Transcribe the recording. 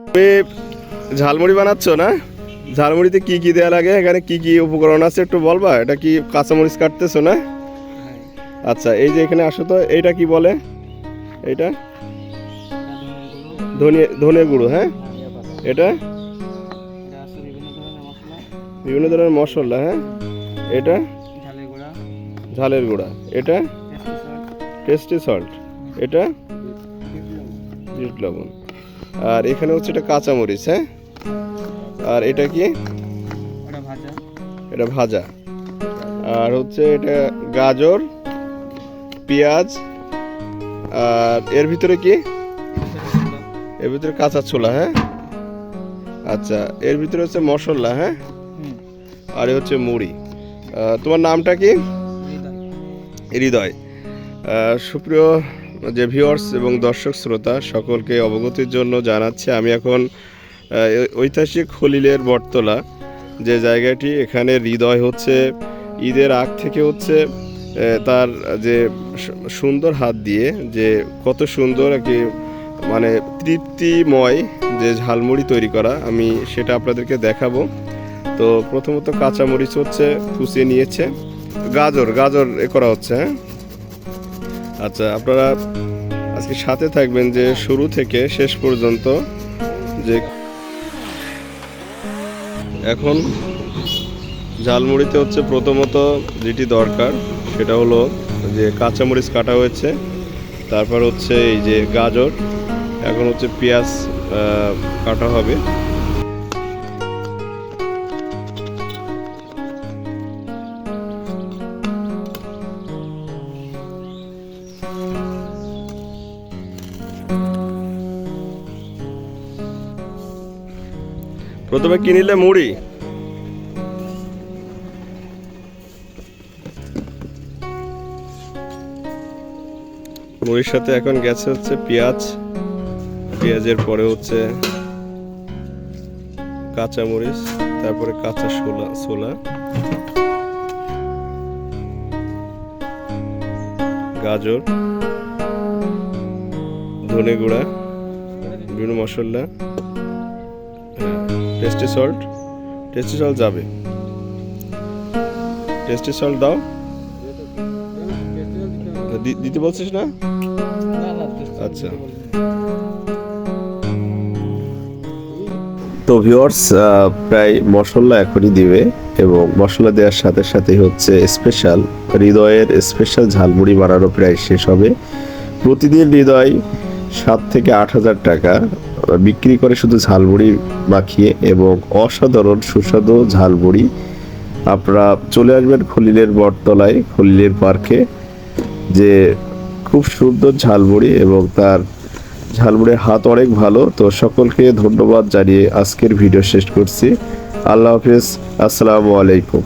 তুমি ঝালমুড়ি বানাচ্ছ না? ঝালমুড়িতে কি কি দেওয়া লাগে, এখানে কি কি উপকরণ আছে একটু বলবা? এটা কি কাঁচামরিচ কাটতেছো না? আচ্ছা, এই যে এখানে আসো তো, এইটা কি বলে? এইটা ধনে গুঁড়ো। হ্যাঁ, এটা বিভিন্ন ধরনের মশলা। হ্যাঁ, এটা ঝালের গুঁড়া। এটা টেস্টি সল্ট। এটা বিট লবণ। আর এখানে হচ্ছে এটা কাঁচামরিচ। হ্যাঁ, আর এটা কি? এটা ভাজা। আর হচ্ছে এটা গাজর, পেঁয়াজ। আর এর ভিতরে কি? এর ভিতরে কাঁচা ছোলা। হ্যাঁ, আচ্ছা, এর ভিতরে হচ্ছে মশলা। হ্যাঁ, আর এ হচ্ছে মুড়ি। তোমার নামটা কি? হৃদয়। সুপ্রিয় যে ভিউয়ার্স এবং দর্শক শ্রোতা সকলকে অবগতির জন্য জানাচ্ছি, আমি এখন ঐতিহাসিক খলিলের বটতলা যে জায়গাটি, এখানে হৃদয় হচ্ছে ঈদের আগ থেকে হচ্ছে তার যে সুন্দর হাত দিয়ে যে কত সুন্দর আর কি, মানে তৃপ্তিময় যে ঝালমুড়ি তৈরি করা, আমি সেটা আপনাদেরকে দেখাবো। তো প্রথমত কাঁচামরিচ হচ্ছে কুচিয়ে নিয়েছে, গাজর এ করা হচ্ছে। হ্যাঁ, আচ্ছা, আপনারা আজকে সাথে থাকবেন যে শুরু থেকে শেষ পর্যন্ত। যে এখন ঝালমুড়িতে হচ্ছে প্রথমত যেটি দরকার সেটা হলো যে কাঁচামরিচ কাটা হয়েছে, তারপর হচ্ছে এই যে গাজর, এখন হচ্ছে পেঁয়াজ কাটা হবে। প্রথমে কি নিলে? মুড়ি। মুড়ির সাথে এখন গেছে হচ্ছে পেঁয়াজ, পেঁয়াজের পরে হচ্ছে কাঁচামরিচ, তারপরে কাঁচা ছোলা, গাজর, ধনে গুঁড়া, বিভিন্ন মশলা, টেস্টি সল্ট যাবে। টেস্টি সল্ট দাও। দিতে বলছিস না? আচ্ছা, তো ভিউয়ার্স প্রায় মশলা এখনই দিবে, এবং মশলা দেওয়ার সাথে সাথে হচ্ছে স্পেশাল হৃদয়ের স্পেশাল ঝালমুড়ি বানানো প্রায় শেষ হবে। প্রতিদিন হৃদয় 7 থেকে 8,000 টাকা বিক্রি করে শুধু ঝালমুড়ি মাখিয়ে, এবং অসাধারণ সুস্বাদু ঝালমুড়ি। আপনারা চলে আসবেন খলিলের বটতলায়, খলিলের পার্কে, যে খুব সুন্দর ঝালমুড়ি, এবং তার ঝালমুড়ির হাত অনেক ভালো। তো সকলকে ধন্যবাদ জানিয়ে আজকের ভিডিও শেষ করছি। আল্লাহ হাফেজ, আসসালামু আলাইকুম।